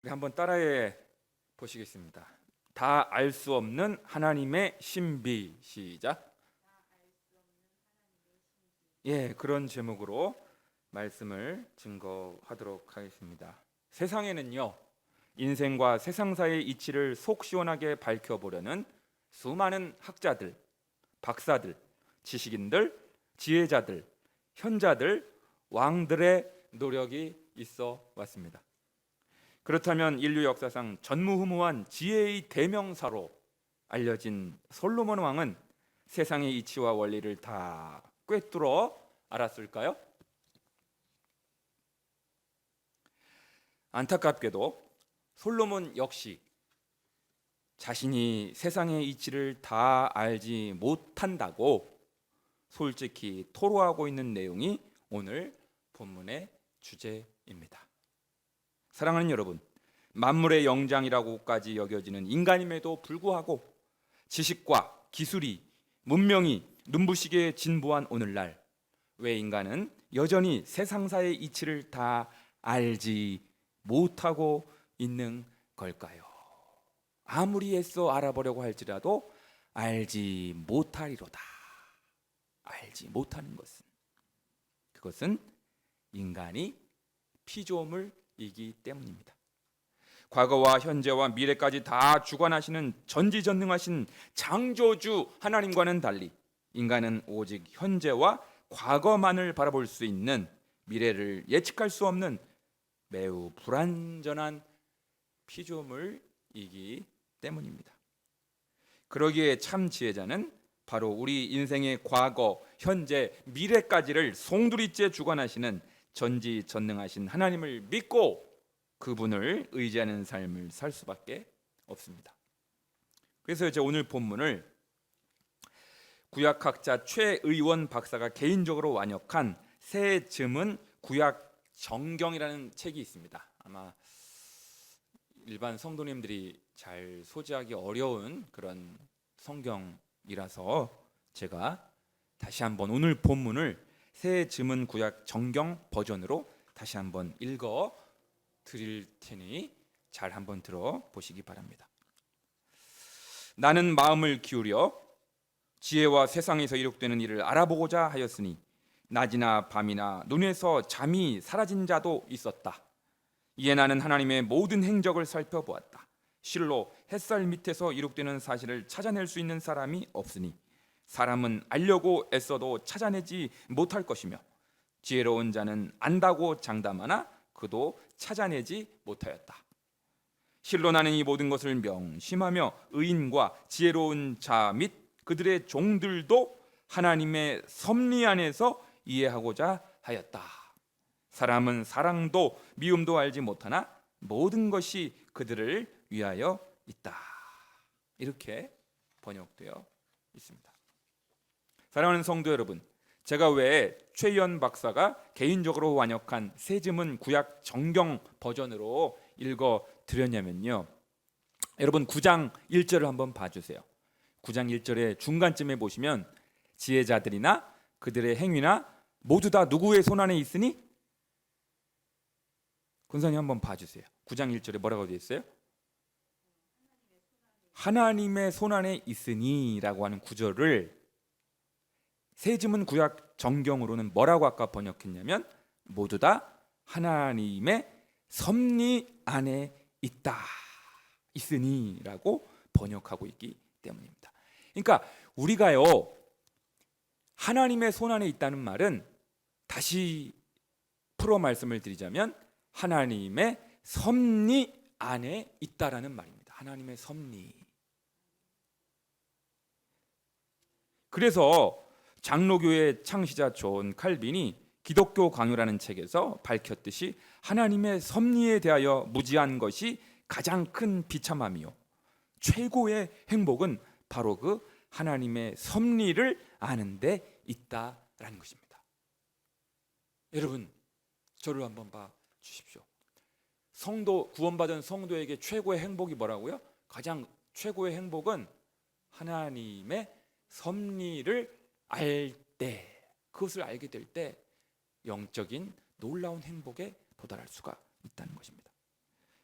우리 한번 따라해 보시겠습니다. 다 알 수 없는 하나님의 신비. 시작. 예, 그런 제목으로 말씀을 증거하도록 하겠습니다. 세상에는요, 인생과 세상 사이의 이치를 속 시원하게 밝혀보려는 수많은 학자들, 박사들, 지식인들, 지혜자들, 현자들, 왕들의 노력이 있어 왔습니다. 그렇다면 인류 역사상 전무후무한 지혜의 대명사로 알려진 솔로몬 왕은 세상의 이치와 원리를 다 꿰뚫어 알았을까요? 안타깝게도 솔로몬 역시 자신이 세상의 이치를 다 알지 못한다고 솔직히 토로하고 있는 내용이 오늘 본문의 주제입니다. 사랑하는 여러분, 만물의 영장이라고까지 여겨지는 인간임에도 불구하고 지식과 기술이, 문명이 눈부시게 진보한 오늘날, 왜 인간은 여전히 세상사의 이치를 다 알지 못하고 있는 걸까요? 아무리 애써 알아보려고 할지라도 알지 못하리로다. 알지 못하는 그것은 인간이 피조물이기 때문입니다. 과거와 현재와 미래까지 다 주관하시는 전지전능하신 창조주 하나님과는 달리 인간은 오직 현재와 과거만을 바라볼 수 있는, 미래를 예측할 수 없는 매우 불완전한 피조물이기 때문입니다. 그러기에 참 지혜자는 바로 우리 인생의 과거, 현재, 미래까지를 송두리째 주관하시는 전지전능하신 하나님을 믿고 그분을 의지하는 삶을 살 수밖에 없습니다. 그래서 이제 오늘 본문을 구약학자 최의원 박사가 개인적으로 완역한 새 즈문 구약 정경이라는 책이 있습니다. 아마 일반 성도님들이 잘 소지하기 어려운 그런 성경이라서 제가 다시 한번 오늘 본문을 새 즈문 구약 정경 버전으로 다시 한번 읽어 드릴 테니 잘 한번 들어 보시기 바랍니다. 나는 마음을 기울여 지혜와 세상에서 이룩되는 일을 알아보고자 하였으니 낮이나 밤이나 눈에서 잠이 사라진 자도 있었다. 이에 나는 하나님의 모든 행적을 살펴보았다. 실로 햇살 밑에서 이룩되는 사실을 찾아낼 수 있는 사람이 없으니 사람은 알려고 애써도 찾아내지 못할 것이며 지혜로운 자는 안다고 장담하나 그도 찾아내지 못하였다. 실로 나는 이 모든 것을 명심하며 의인과 지혜로운 자 및 그들의 종들도 하나님의 섭리 안에서 이해하고자 하였다. 사람은 사랑도 미움도 알지 못하나 모든 것이 그들을 위하여 있다. 이렇게 번역되어 있습니다. 사랑하는 성도 여러분, 제가 왜 최연 박사가 개인적으로 완역한 새 즈문 구약 정경 버전으로 읽어 드렸냐면요, 여러분 9장 1절을 한번 봐주세요. 9장 1절의 중간쯤에 보시면 지혜자들이나 그들의 행위나 모두 다 누구의 손안에 있으니? 군사님 한번 봐주세요. 9장 1절에 뭐라고 되어 있어요? 하나님의 손안에 있으니 라고 하는 구절을 새 즈문 구약 정경으로는 뭐라고 아까 번역했냐면 모두 다 하나님의 섭리 안에 있다, 있으니 라고 번역하고 있기 때문입니다. 그러니까 우리가요, 하나님의 손안에 있다는 말은 다시 풀어 말씀을 드리자면 하나님의 섭리 안에 있다라는 말입니다. 하나님의 섭리. 그래서 장로교의 창시자 존 칼빈이 기독교 강요라는 책에서 밝혔듯이 하나님의 섭리에 대하여 무지한 것이 가장 큰 비참함이요 최고의 행복은 바로 그 하나님의 섭리를 아는 데 있다라는 것입니다. 여러분, 저를 한번 봐 주십시오. 성도, 구원받은 성도에게 최고의 행복이 뭐라고요? 가장 최고의 행복은 하나님의 섭리를 알 때, 그것을 알게 될 때 영적인 놀라운 행복에 도달할 수가 있다는 것입니다.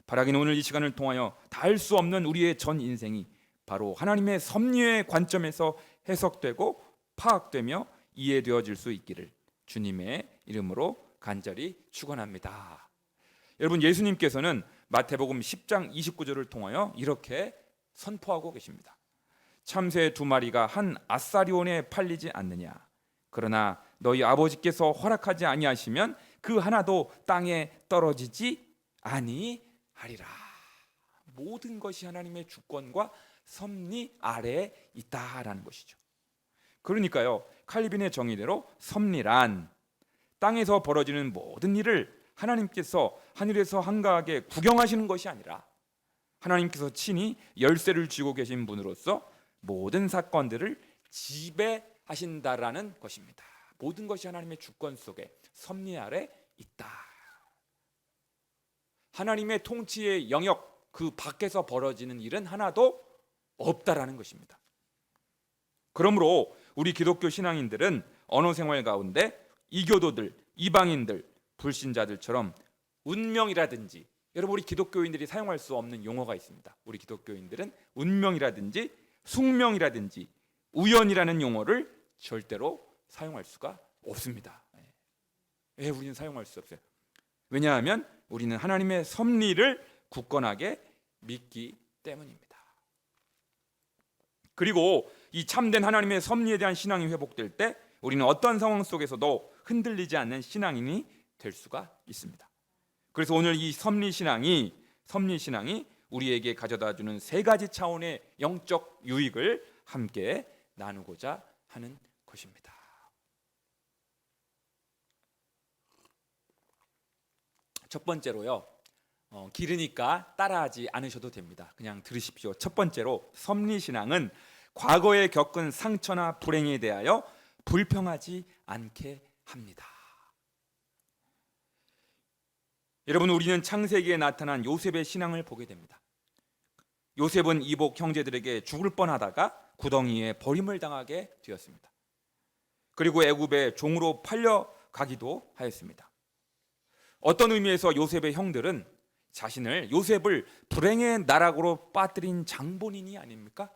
바라기는 오늘 이 시간을 통하여 다 할 수 없는 우리의 전 인생이 바로 하나님의 섭리의 관점에서 해석되고 파악되며 이해되어질 수 있기를 주님의 이름으로 간절히 축원합니다. 여러분, 예수님께서는 마태복음 10장 29절을 통하여 이렇게 선포하고 계십니다. 참새 2마리가 한 아사리온에 팔리지 않느냐? 그러나 너희 아버지께서 허락하지 아니하시면 그 하나도 땅에 떨어지지 아니하리라. 모든 것이 하나님의 주권과 섭리 아래에 있다라는 것이죠. 그러니까요, 칼빈의 정의대로 섭리란 땅에서 벌어지는 모든 일을 하나님께서 하늘에서 한가하게 구경하시는 것이 아니라 하나님께서 친히 열쇠를 쥐고 계신 분으로서 모든 사건들을 지배하신다라는 것입니다. 모든 것이 하나님의 주권 속에 섭리 아래 있다. 하나님의 통치의 영역 그 밖에서 벌어지는 일은 하나도 없다라는 것입니다. 그러므로 우리 기독교 신앙인들은 언어 생활 가운데 이교도들, 이방인들, 불신자들처럼 운명이라든지, 여러분, 우리 기독교인들이 사용할 수 없는 용어가 있습니다. 우리 기독교인들은 운명이라든지 숙명이라든지 우연이라는 용어를 절대로 사용할 수가 없습니다. 왜 우리는 사용할 수 없어요? 왜냐하면 우리는 하나님의 섭리를 굳건하게 믿기 때문입니다. 그리고 이 참된 하나님의 섭리에 대한 신앙이 회복될 때 우리는 어떤 상황 속에서도 흔들리지 않는 신앙인이 될 수가 있습니다. 그래서 오늘 이 섭리 신앙이 우리에게 가져다주는 3가지 차원의 영적 유익을 함께 나누고자 하는 것입니다. 첫 번째로요, 길으니까 따라하지 않으셔도 됩니다. 그냥 들으십시오. 첫 번째로, 섭리 신앙은 과거에 겪은 상처나 불행에 대하여 불평하지 않게 합니다. 여러분, 우리는 창세기에 나타난 요셉의 신앙을 보게 됩니다. 요셉은 이복 형제들에게 죽을 뻔하다가 구덩이에 버림을 당하게 되었습니다. 그리고 애굽의 종으로 팔려가기도 하였습니다. 어떤 의미에서 요셉의 형들은 요셉을 불행의 나락으로 빠뜨린 장본인이 아닙니까?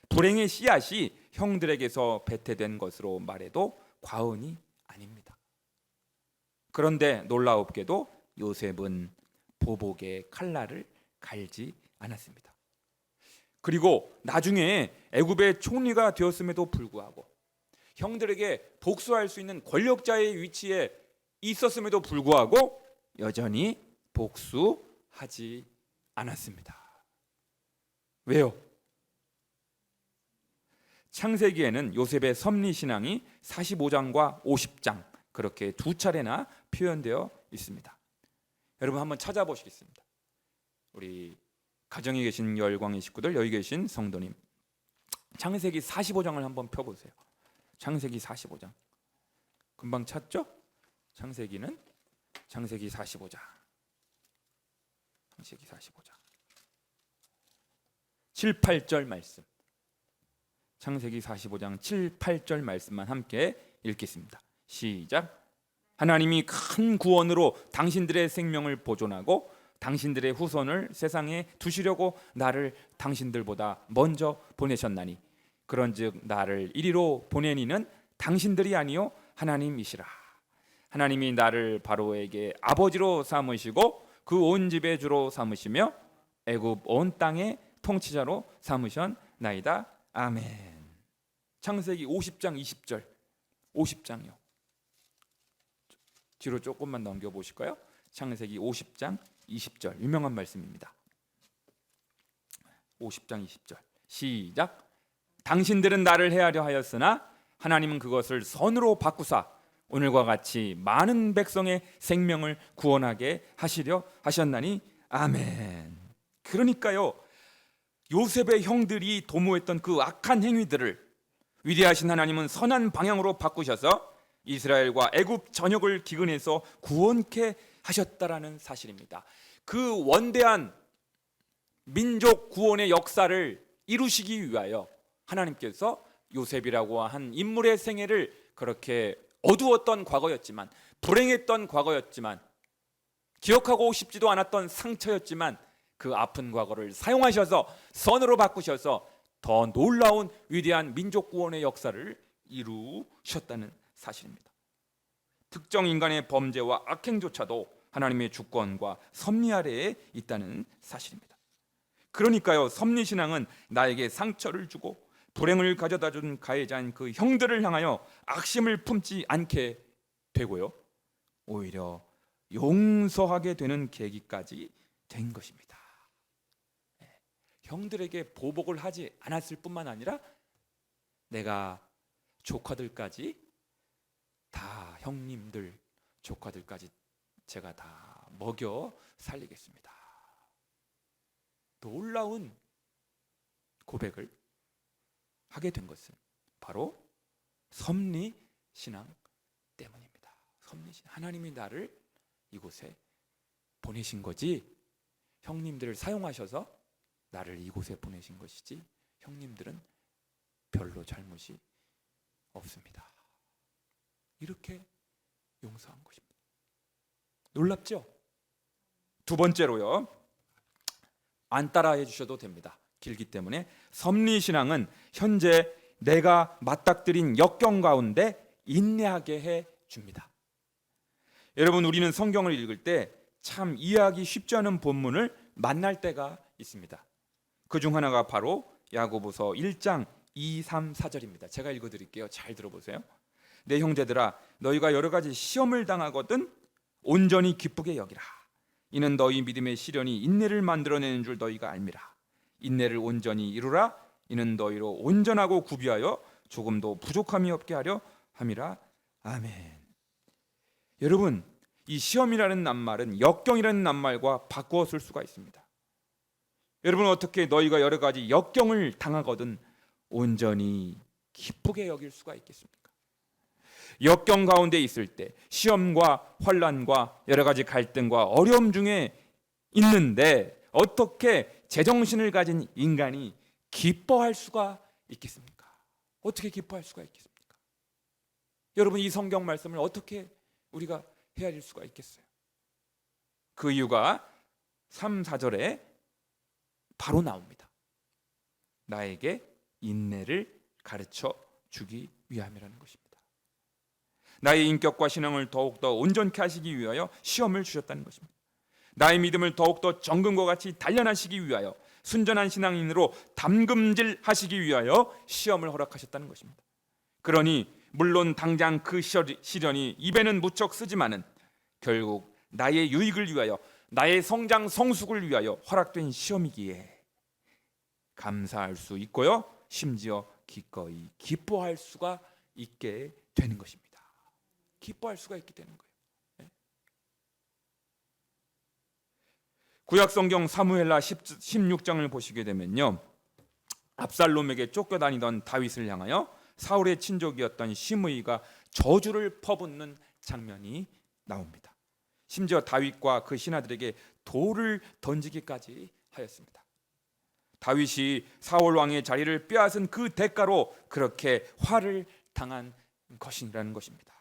불행의 씨앗이 형들에게서 배태된 것으로 말해도 과언이 아닙니다. 그런데 놀라웁게도 요셉은 보복의 칼날을 갈지 않았습니다. 그리고 나중에 애굽의 총리가 되었음에도 불구하고, 형들에게 복수할 수 있는 권력자의 위치에 있었음에도 불구하고 여전히 복수하지 않았습니다. 왜요? 창세기에는 요셉의 섭리 신앙이 45장과 50장 그렇게 2차례나 표현되어 있습니다. 여러분, 한번 찾아보시겠습니다. 우리 가정에 계신 열광의 식구들, 여기 계신 성도님, 창세기 45장을 한번 펴보세요. 창세기 45장 금방 찾죠? 창세기 45장 7, 8절 말씀, 창세기 45장 7, 8절 말씀만 함께 읽겠습니다. 시작. 하나님이 큰 구원으로 당신들의 생명을 보존하고 당신들의 후손을 세상에 두시려고 나를 당신들보다 먼저 보내셨나니, 그런즉 나를 이리로 보내니는 당신들이 아니요 하나님이시라. 하나님이 나를 바로에게 아버지로 삼으시고 그 온 집의 주로 삼으시며 애굽 온 땅의 통치자로 삼으셨나이다. 아멘. 창세기 50장 20절, 50장이요. 뒤로 조금만 넘겨보실까요? 창세기 50장 20절, 유명한 말씀입니다. 50장 20절 시작. 당신들은 나를 해하려 하였으나 하나님은 그것을 선으로 바꾸사 오늘과 같이 많은 백성의 생명을 구원하게 하시려 하셨나니 아멘. 그러니까요, 요셉의 형들이 도모했던 그 악한 행위들을 위대하신 하나님은 선한 방향으로 바꾸셔서 이스라엘과 애굽 전역을 기근해서 구원케 하셨다라는 사실입니다. 그 원대한 민족 구원의 역사를 이루시기 위하여 하나님께서 요셉이라고 한 인물의 생애를 그렇게 어두웠던 과거였지만, 불행했던 과거였지만, 기억하고 싶지도 않았던 상처였지만 그 아픈 과거를 사용하셔서 선으로 바꾸셔서 더 놀라운 위대한 민족 구원의 역사를 이루셨다는 사실입니다. 특정 인간의 범죄와 악행조차도 하나님의 주권과 섭리 아래에 있다는 사실입니다. 그러니까요, 섭리신앙은 나에게 상처를 주고 불행을 가져다 준 가해자인 그 형들을 향하여 악심을 품지 않게 되고요, 오히려 용서하게 되는 계기까지 된 것입니다. 형들에게 보복을 하지 않았을 뿐만 아니라 내가 조카들까지 다, 형님들 조카들까지 제가 다 먹여 살리겠습니다. 놀라운 고백을 하게 된 것은 바로 섭리신앙 때문입니다. 섭리신앙, 하나님이 나를 이곳에 보내신 거지, 형님들을 사용하셔서 나를 이곳에 보내신 것이지, 형님들은 별로 잘못이 없습니다. 이렇게 용서한 것입니다. 놀랍죠? 두 번째로요, 안 따라해 주셔도 됩니다. 길기 때문에 섭리신앙은 현재 내가 맞닥뜨린 역경 가운데 인내하게 해 줍니다. 여러분, 우리는 성경을 읽을 때 참 이해하기 쉽지 않은 본문을 만날 때가 있습니다. 그 중 하나가 바로 야고보서 1장 2, 3, 4절입니다. 제가 읽어드릴게요. 잘 들어보세요. 내 형제들아, 너희가 여러 가지 시험을 당하거든 온전히 기쁘게 여기라. 이는 너희 믿음의 시련이 인내를 만들어내는 줄 너희가 알미라. 인내를 온전히 이루라. 이는 너희로 온전하고 구비하여 조금도 부족함이 없게 하려 함이라. 아멘. 여러분, 이 시험이라는 낱말은 역경이라는 낱말과 바꾸어 쓸 수가 있습니다. 여러분, 어떻게 너희가 여러 가지 역경을 당하거든 온전히 기쁘게 여길 수가 있겠습니까? 역경 가운데 있을 때 시험과 환난과 여러 가지 갈등과 어려움 중에 있는데 어떻게 제정신을 가진 인간이 기뻐할 수가 있겠습니까? 어떻게 기뻐할 수가 있겠습니까? 여러분, 이 성경 말씀을 어떻게 우리가 헤아릴 수가 있겠어요? 그 이유가 3, 4절에 바로 나옵니다. 나에게 인내를 가르쳐 주기 위함이라는 것입니다. 나의 인격과 신앙을 더욱더 온전케 하시기 위하여 시험을 주셨다는 것입니다. 나의 믿음을 더욱더 정금과 같이 단련하시기 위하여 순전한 신앙인으로 담금질하시기 위하여 시험을 허락하셨다는 것입니다. 그러니 물론 당장 그 시련이 입에는 무척 쓰지만은 결국 나의 유익을 위하여, 나의 성장 성숙을 위하여 허락된 시험이기에 감사할 수 있고요, 심지어 기꺼이 기뻐할 수가 있게 되는 것입니다. 기뻐할 수가 있게 되는 거예요. 구약성경 사무엘하 16장을 보시게 되면요, 압살롬에게 쫓겨다니던 다윗을 향하여 사울의 친족이었던 시므이가 저주를 퍼붓는 장면이 나옵니다. 심지어 다윗과 그 신하들에게 돌을 던지기까지 하였습니다. 다윗이 사울 왕의 자리를 빼앗은 그 대가로 그렇게 화를 당한 것이라는 것입니다.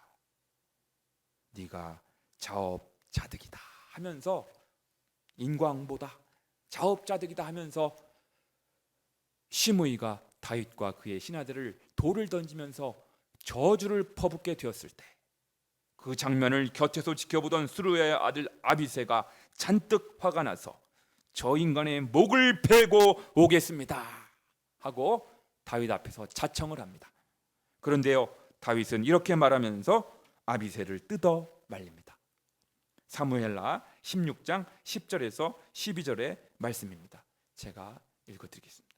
네가 자업자득이다 하면서, 인광보다 자업자득이다 하면서 시므이가 다윗과 그의 신하들을 돌을 던지면서 저주를 퍼붓게 되었을 때 그 장면을 곁에서 지켜보던 스루야의 아들 아비새가 잔뜩 화가 나서 저 인간의 목을 베고 오겠습니다 하고 다윗 앞에서 자청을 합니다. 그런데요, 다윗은 이렇게 말하면서 아비새를 뜯어 말립니다. 사무엘하 16장 10절에서 12절의 말씀입니다. 제가 읽어드리겠습니다.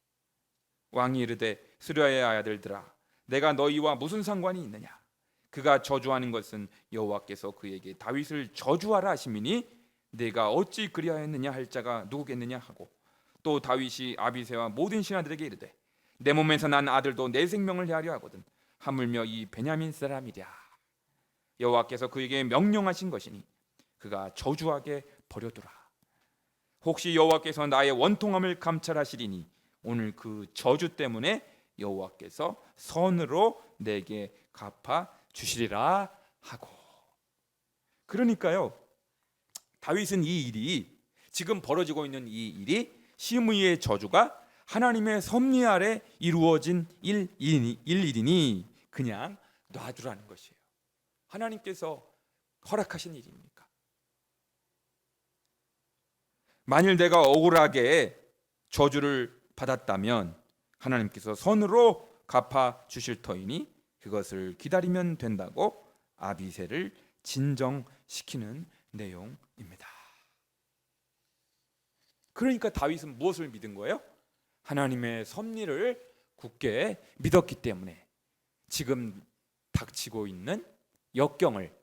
왕이 이르되 스루야의 아들들아, 내가 너희와 무슨 상관이 있느냐? 그가 저주하는 것은 여호와께서 그에게 다윗을 저주하라 하심이니 내가 어찌 그리하였느냐 할 자가 누구겠느냐 하고, 또 다윗이 아비새와 모든 신하들에게 이르되 내 몸에서 난 아들도 내 생명을 헤아려 하거든 하물며 이 베냐민 사람이랴. 여호와께서 그에게 명령하신 것이니 그가 저주하게 버려두라. 혹시 여호와께서 나의 원통함을 감찰하시리니 오늘 그 저주 때문에 여호와께서 선으로 내게 갚아 주시리라 하고. 그러니까요, 다윗은 이 일이, 지금 벌어지고 있는 이 일이 심의의 저주가 하나님의 섭리 아래 이루어진 일이니 그냥 놔두라는 것이에요. 하나님께서 허락하신 일입니까? 만일 내가 억울하게 저주를 받았다면 하나님께서 선으로 갚아 주실 터이니 그것을 기다리면 된다고 아비새를 진정시키는 내용입니다. 그러니까 다윗은 무엇을 믿은 거예요? 하나님의 섭리를 굳게 믿었기 때문에 지금 닥치고 있는 역경을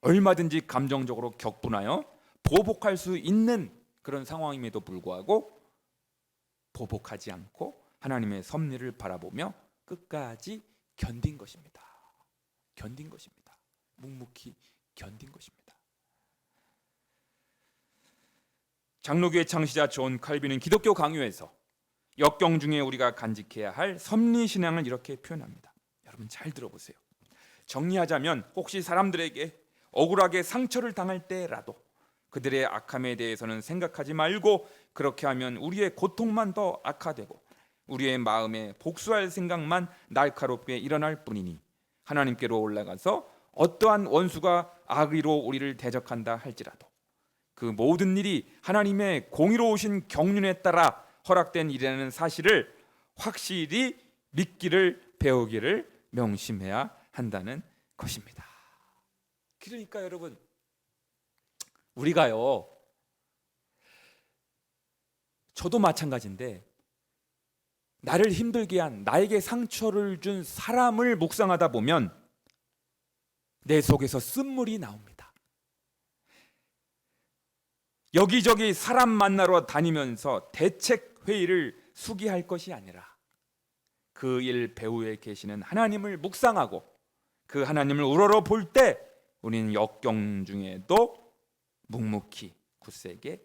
얼마든지 감정적으로 격분하여 보복할 수 있는 그런 상황임에도 불구하고 보복하지 않고 하나님의 섭리를 바라보며 끝까지 견딘 것입니다. 견딘 것입니다. 묵묵히 견딘 것입니다. 장로교의 창시자 존 칼빈은 기독교 강요에서 역경 중에 우리가 간직해야 할 섭리신앙을 이렇게 표현합니다. 여러분 잘 들어보세요. 정리하자면 혹시 사람들에게 억울하게 상처를 당할 때라도 그들의 악함에 대해서는 생각하지 말고 그렇게 하면 우리의 고통만 더 악화되고 우리의 마음에 복수할 생각만 날카롭게 일어날 뿐이니 하나님께로 올라가서 어떠한 원수가 악의로 우리를 대적한다 할지라도 그 모든 일이 하나님의 공의로우신 경륜에 따라 허락된 일이라는 사실을 확실히 믿기를 배우기를 명심해야 한다는 것입니다. 그러니까 여러분 우리가요, 저도 마찬가지인데 나를 힘들게 한, 나에게 상처를 준 사람을 묵상하다 보면 내 속에서 쓴물이 나옵니다. 여기저기 사람 만나러 다니면서 대책 회의를 수기할 것이 아니라 그 일 배후에 계시는 하나님을 묵상하고 그 하나님을 우러러 볼 때 우리는 역경 중에도 묵묵히 굳세게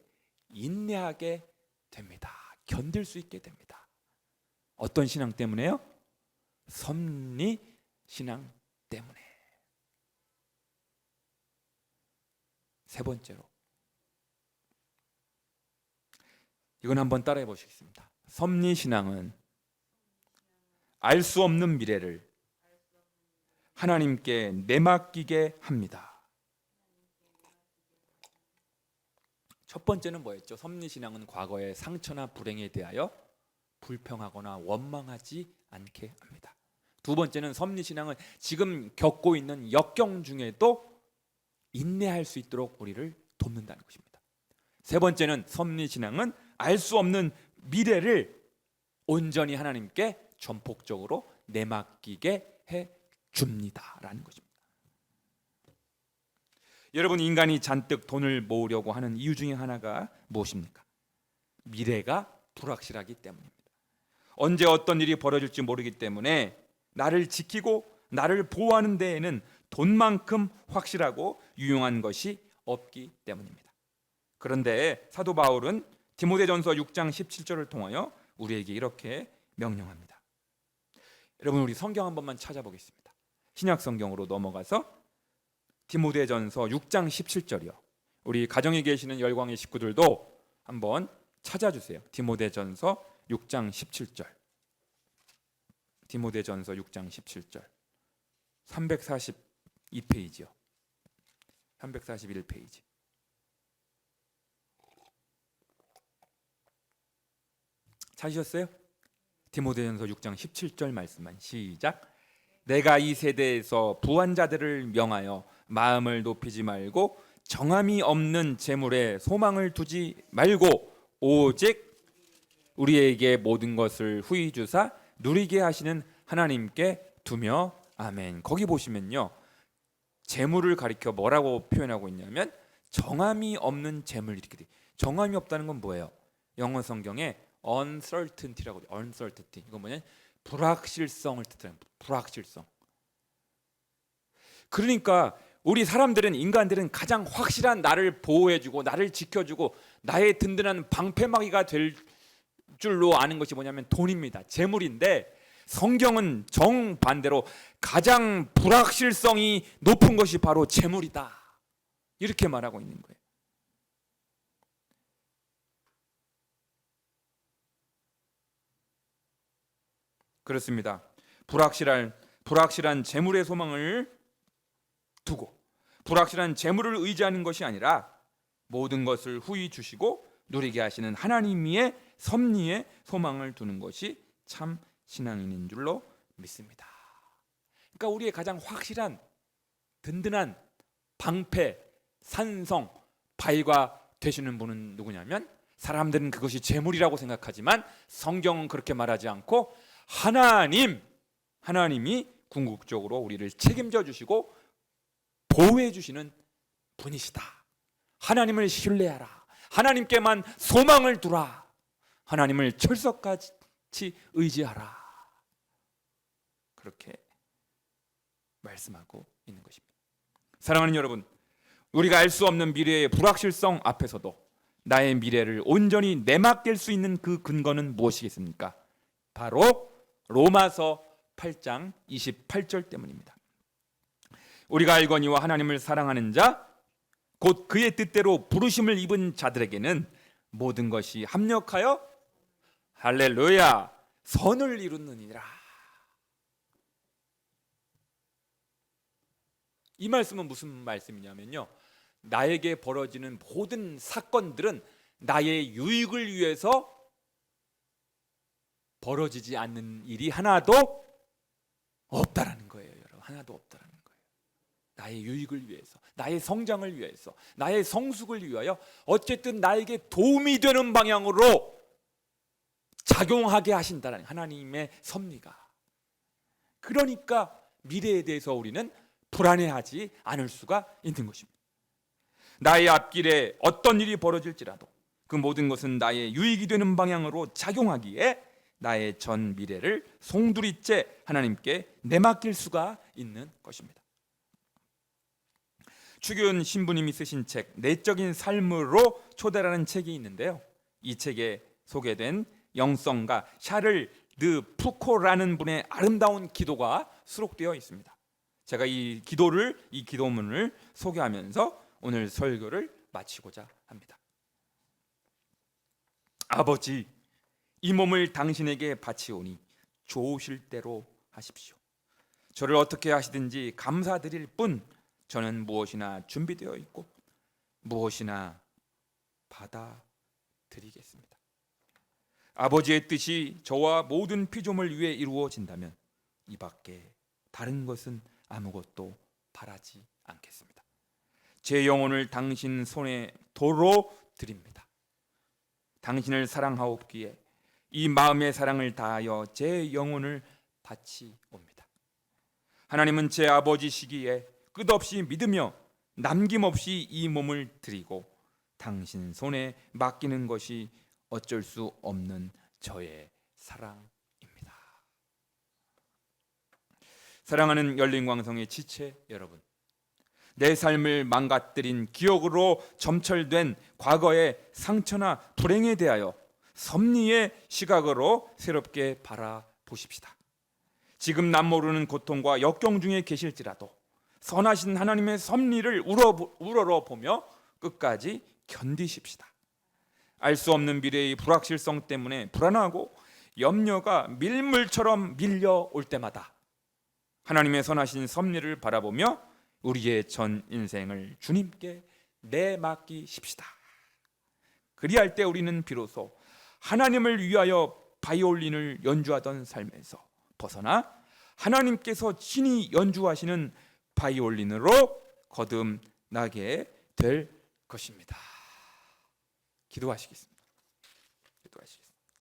인내하게 됩니다. 견딜 수 있게 됩니다. 어떤 신앙 때문에요? 섭리 신앙 때문에. 세 번째로 이건 한번 따라해 보시겠습니다. 섭리 신앙은 알 수 없는 미래를 하나님께 내맡기게 합니다. 첫 번째는 뭐였죠? 섭리 신앙은 과거의 상처나 불행에 대하여 불평하거나 원망하지 않게 합니다. 두 번째는 섭리 신앙은 지금 겪고 있는 역경 중에도 인내할 수 있도록 우리를 돕는다는 것입니다. 세 번째는 섭리 신앙은 알 수 없는 미래를 온전히 하나님께 전폭적으로 내맡기게 해 줍니다라는 것입니다. 여러분, 인간이 잔뜩 돈을 모으려고 하는 이유 중에 하나가 무엇입니까? 미래가 불확실하기 때문입니다. 언제 어떤 일이 벌어질지 모르기 때문에 나를 지키고 나를 보호하는 데에는 돈만큼 확실하고 유용한 것이 없기 때문입니다. 그런데 사도 바울은 디모데전서 6장 17절을 통하여 우리에게 이렇게 명령합니다. 여러분, 우리 성경 한 번만 찾아보겠습니다. 신약 성경으로 넘어가서 디모데전서 6장 17절이요. 우리 가정에 계시는 열광의 식구들도 한번 찾아주세요. 디모데전서 6장 17절. 디모데전서 6장 17절. 342페이지요. 341페이지. 찾으셨어요? 디모데전서 6장 17절 말씀만 시작. 내가 이 세대에서 부한 자들을 명하여 마음을 높이지 말고 정함이 없는 재물에 소망을 두지 말고 오직 우리에게 모든 것을 후히 주사 누리게 하시는 하나님께 두며 아멘. 거기 보시면요, 재물을 가리켜 뭐라고 표현하고 있냐면 정함이 없는 재물. 이렇게 돼. 정함이 없다는 건 뭐예요? 영어 성경에 uncertainty라고 돼요. uncertainty. 이건 뭐냐? 불확실성을 뜻하는 불확실성. 그러니까 우리 사람들은, 인간들은 가장 확실한 나를 보호해주고 나를 지켜주고 나의 든든한 방패막이가 될 줄로 아는 것이 뭐냐면 돈입니다. 재물인데 성경은 정반대로 가장 불확실성이 높은 것이 바로 재물이다. 이렇게 말하고 있는 거예요. 그렇습니다. 불확실한 재물의 소망을 두고 불확실한 재물을 의지하는 것이 아니라 모든 것을 후히 주시고 누리게 하시는 하나님의 섭리에 소망을 두는 것이 참 신앙인인 줄로 믿습니다. 그러니까 우리의 가장 확실한 든든한 방패, 산성, 바위가 되시는 분은 누구냐면, 사람들은 그것이 재물이라고 생각하지만 성경은 그렇게 말하지 않고 하나님이 궁극적으로 우리를 책임져 주시고 보호해 주시는 분이시다. 하나님을 신뢰하라. 하나님께만 소망을 두라. 하나님을 철석같이 의지하라. 그렇게 말씀하고 있는 것입니다. 사랑하는 여러분, 우리가 알 수 없는 미래의 불확실성 앞에서도 나의 미래를 온전히 내맡길 수 있는 그 근거는 무엇이겠습니까? 바로 로마서 8장 28절 때문입니다. 우리가 알거니와 하나님을 사랑하는 자 곧 그의 뜻대로 부르심을 입은 자들에게는 모든 것이 합력하여 할렐루야 선을 이루느니라. 이 말씀은 무슨 말씀이냐면요, 나에게 벌어지는 모든 사건들은 나의 유익을 위해서 벌어지지 않는 일이 하나도 없다라는 거예요. 여러분, 하나도 없다라는 거예요. 나의 유익을 위해서, 나의 성장을 위해서, 나의 성숙을 위하여 어쨌든 나에게 도움이 되는 방향으로 작용하게 하신다는 하나님의 섭리가. 그러니까 미래에 대해서 우리는 불안해하지 않을 수가 있는 것입니다. 나의 앞길에 어떤 일이 벌어질지라도 그 모든 것은 나의 유익이 되는 방향으로 작용하기에 나의 전 미래를 송두리째 하나님께 내맡길 수가 있는 것입니다. 추기훈 신부님이 쓰신 책 내적인 삶으로 초대라는 책이 있는데요, 이 책에 소개된 영성가 샤를 드 푸코라는 분의 아름다운 기도가 수록되어 있습니다. 제가 이 기도문을 소개하면서 오늘 설교를 마치고자 합니다. 아버지, 이 몸을 당신에게 바치오니 좋으실 대로 하십시오. 저를 어떻게 하시든지 감사드릴 뿐 저는 무엇이나 준비되어 있고 무엇이나 받아드리겠습니다. 아버지의 뜻이 저와 모든 피조물 위에 이루어진다면 이 밖에 다른 것은 아무것도 바라지 않겠습니다. 제 영혼을 당신 손에 도로 드립니다. 당신을 사랑하옵기에 이 마음의 사랑을 다하여 제 영혼을 바치옵니다. 하나님은 제 아버지시기에 끝없이 믿으며 남김없이 이 몸을 드리고 당신 손에 맡기는 것이 어쩔 수 없는 저의 사랑입니다. 사랑하는 열린광성의 지체 여러분, 내 삶을 망가뜨린 기억으로 점철된 과거의 상처나 불행에 대하여 섭리의 시각으로 새롭게 바라보십시다. 지금 남모르는 고통과 역경 중에 계실지라도 선하신 하나님의 섭리를 우러러보며 끝까지 견디십시다. 알 수 없는 미래의 불확실성 때문에 불안하고 염려가 밀물처럼 밀려올 때마다 하나님의 선하신 섭리를 바라보며 우리의 전 인생을 주님께 내맡기십시다. 그리할 때 우리는 비로소 하나님을 위하여 바이올린을 연주하던 삶에서 벗어나 하나님께서 친히 연주하시는 바이올린으로 거듭나게 될 것입니다. 기도하시겠습니다.